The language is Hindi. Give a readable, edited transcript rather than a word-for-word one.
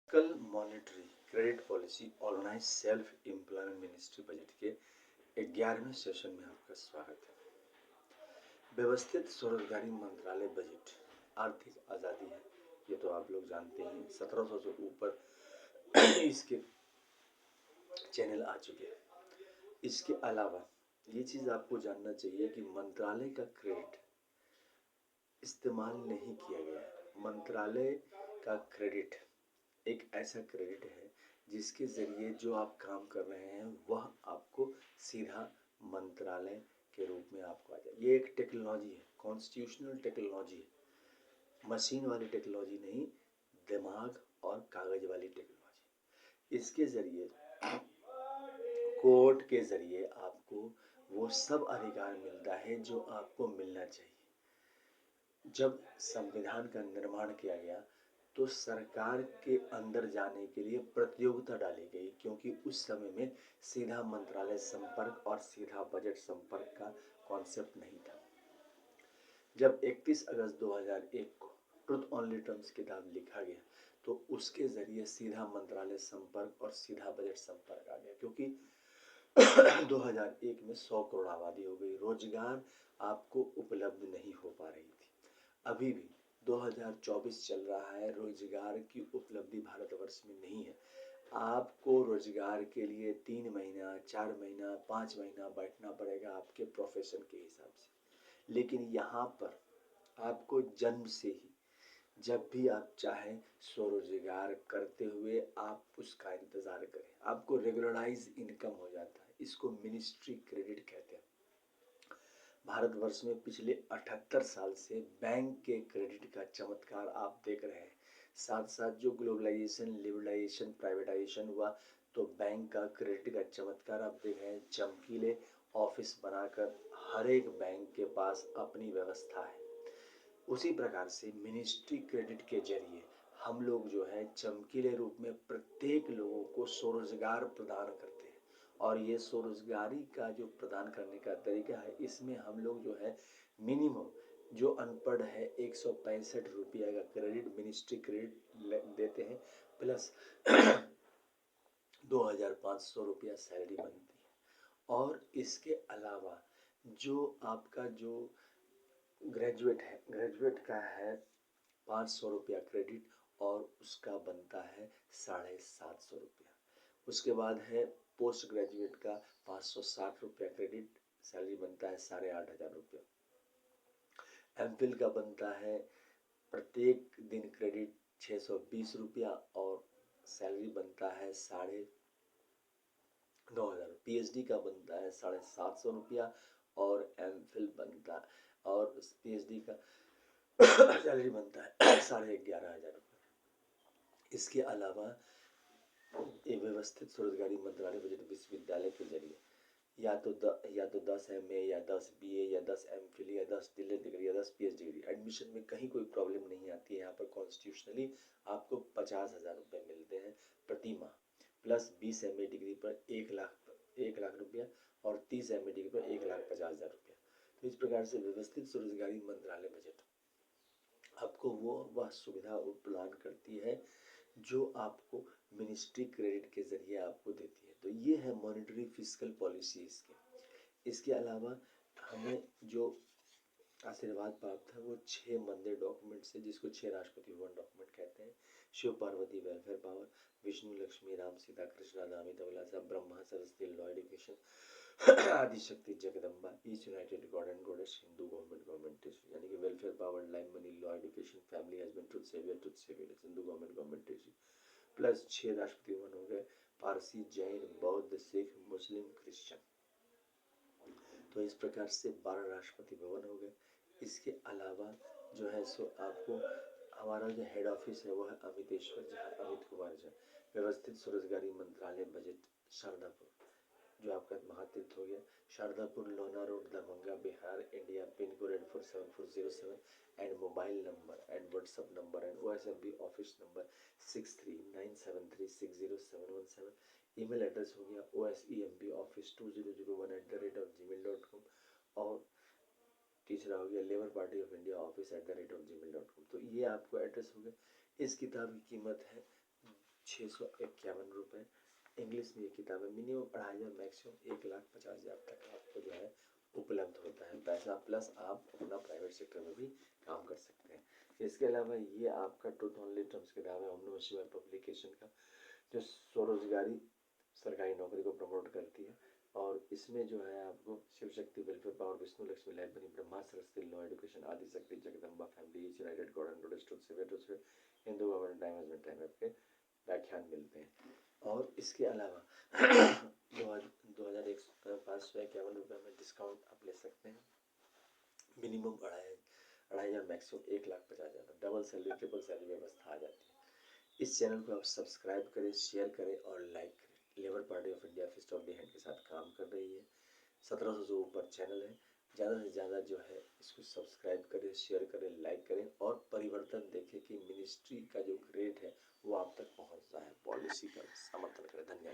कल monetary credit policy organise self employment ministry budget के 11वें सेशन में आपका स्वागत है। व्यवस्थित स्वरोजगारी मंत्रालय बजट आर्थिक आज़ादी है, ये तो आप लोग जानते हैं। 1700 से ऊपर इसके चैनल आ चुके हैं। इसके अलावा ये चीज़ आपको जानना चाहिए कि मंत्रालय का क्रेडिट इस्तेमाल नहीं किया गया है। मंत्रालय का क्रेडिट एक ऐसा क्रेडिट है जिसके ज़रिए जो आप काम कर रहे हैं वह आपको सीधा मंत्रालय के रूप में आपको आ जाए। ये एक टेक्नोलॉजी है, कॉन्स्टिट्यूशनल टेक्नोलॉजी है, मशीन वाली टेक्नोलॉजी नहीं, दिमाग और कागज़ वाली टेक्नोलॉजी। इसके ज़रिए कोर्ट के ज़रिए आपको वो सब अधिकार मिलता है जो आपको मिलना चाहिए। जब संविधान का निर्माण किया गया तो सरकार के अंदर जाने के लिए प्रतियोगिता डाली गई, क्योंकि उस समय में सीधा मंत्रालय संपर्क और सीधा बजट संपर्क का कॉन्सेप्ट नहीं था। जब 31 अगस्त 2001 को ट्रुथ ऑन रिटर्न्स किताब लिखा गया तो उसके ज़रिए सीधा मंत्रालय संपर्क और सीधा बजट संपर्क आ गया, क्योंकि 2001 में 100 करोड़ आबादी हो गई, रोजगार आपको उपलब्ध नहीं हो पा रही थी। अभी भी 2024 चल रहा है, रोजगार की उपलब्धि भारतवर्ष में नहीं है। आपको रोजगार के लिए 3 महीना, 4 महीना, 5 महीना बैठना पड़ेगा आपके प्रोफेशन के हिसाब से। लेकिन यहाँ पर आपको जन्म से ही जब भी आप चाहें स्वरोजगार करते हुए आप उसका इंतज़ार करें, आपको रेगुलराइज इनकम हो जाता है। इसको मिनिस्ट्री क्रेडिट कहते हैं। भारतवर्ष में पिछले 78 साल से बैंक के क्रेडिट का चमत्कार आप देख रहे हैं। साथ साथ जो ग्लोबलाइजेशन, लिबरलाइजेशन, प्राइवेटाइजेशन हुआ तो बैंक का क्रेडिट का चमत्कार आप देख रहे हैं। चमकीले ऑफिस बनाकर हर एक बैंक के पास अपनी व्यवस्था है। उसी प्रकार से मिनिस्ट्री क्रेडिट के जरिए हम लोग जो है चमकीले रूप में प्रत्येक लोगों को स्वरोजगार प्रदान करते हैं। और ये स्वरोजगारी का जो प्रदान करने का तरीका है, इसमें हम लोग जो है मिनिमम जो अनपढ़ है 165 रुपया का क्रेडिट मिनिस्ट्री क्रेडिट देते हैं, प्लस 2500 रुपया सैलरी बनती है। और इसके अलावा जो आपका जो ग्रेजुएट है, ग्रेजुएट का है 500 रुपया क्रेडिट और उसका बनता है 750 रुपया। उसके बाद है पोस्ट ग्रेजुएट का 560 रुपया क्रेडिट, सैलरी बनता है 8500 रुपया। एमफिल का बनता है प्रत्येक दिन क्रेडिट 620 रुपया और सैलरी बनता है 9500। पीएचडी का बनता है 750 रुपया और एमफिल बनता और पीएचडी का सैलरी बनता है 11,500 रुपये। इसके अलावा एक व्यवस्थित स्वरोजगारी मंत्रालय बजट विश्वविद्यालय के जरिए या तो 10 MA या 10 BA या 10 MPhil या 10 डिलेट डिग्री या 10 PhD डिग्री, एडमिशन में कहीं कोई प्रॉब्लम नहीं आती है। यहाँ पर कॉन्स्टिट्यूशनली आपको 50,000 रुपये मिलते हैं प्रति माह, प्लस 20 MA डिग्री पर 1 लाख रुपया और 30 MA डिग्री पर 1,50,000 रुपया। तो इस प्रकार से व्यवस्थित स्वरोजगारी मंत्रालय बजट आपको वह सुविधा प्रदान करती है जो आपको मिनिस्ट्री क्रेडिट के ज़रिए आपको देती है। तो ये है मॉनेटरी फिस्कल पॉलिसी इसके अलावा हमें जो आशीर्वाद प्राप्त है वो 6 मंदिर डॉक्यूमेंट्स है, जिसको 6 राष्ट्रपति भवन डॉक्यूमेंट कहते हैं। शिव पार्वती वेलफेयर पावर, विष्णु लक्ष्मी राम सीता कृष्णा दामिता विलासा, Brahma Saraswati law education, Adishakti Jagdamba, east united god and goddess, Hindu government territory, यानी कि welfare power, life money, law education, family husband, truth saviour, Hindu government territory. Plus 6 Rashtrapati भवन हो गए, पारसी, जैन, बौद्ध, सिख, मुस्लिम, क्रिश्चियन। तो इस प्रकार से 12 राष्ट्रपति भवन हो गए। इसके अलावा जो है सो आपको हमारा जो हेड ऑफिस है वो है अमितेश्वर झा, अमित कुमार झा। व्यवस्थित स्वरोजगारी मंत्रालय बजट शारदापुर जो आपका महातीर्थ हो गया, शारदापुर, लोना road, Darbhanga, Bihar, India, pin code 847407 and mobile number and WhatsApp number and OSMB office number 6397360717। Email address हो गया osemb office2001@gmail.com और तीसरा हो गया labour Party of India office @gmail.com। तो ये आपको एड्रेस हो गया। इस किताब की कीमत है ₹651। इंग्लिश में ये किताब है। मिनिमम 2,500, मैक्सिमम 1,50,000 तक आपको जो है उपलब्ध होता है पैसा, प्लस आप अपना प्राइवेट सेक्टर में भी काम कर सकते हैं। इसके अलावा ये आपका ट्रूथ ओनली टर्म्स किताब है ओम नमः शिवाय पब्लिकेशन का, जो स्वरोजगारी सरकारी नौकरी को प्रमोट करती है। और इसमें जो है आपको Shiv Shakti welfare power, Vishnu Lakshmi library, Brahma Saraswati law education, Adi Shakti Jagdamba family, united god and goddess truth saviour, Hindu government time management time के व्याख्यान मिलते हैं। और इसके अलावा 2,551 में डिस्काउंट आप ले सकते हैं। Minimum 2,500, maximum 1,50,000, double salary triple salary व्यवस्था आ जाती है। इस चैनल को आप सब्सक्राइब करें, शेयर करें और लाइक करें। Labour Party of India fist of the hand के साथ काम कर रही है। 1700 से ऊपर चैनल है। ज़्यादा से ज़्यादा जो है इसको सब्सक्राइब करें, शेयर करें, लाइक करें और परिवर्तन देखें कि मिनिस्ट्री का जो ग्रेड है वो आप तक पहुंचता है। पॉलिसी का समर्थन करें। धन्यवाद।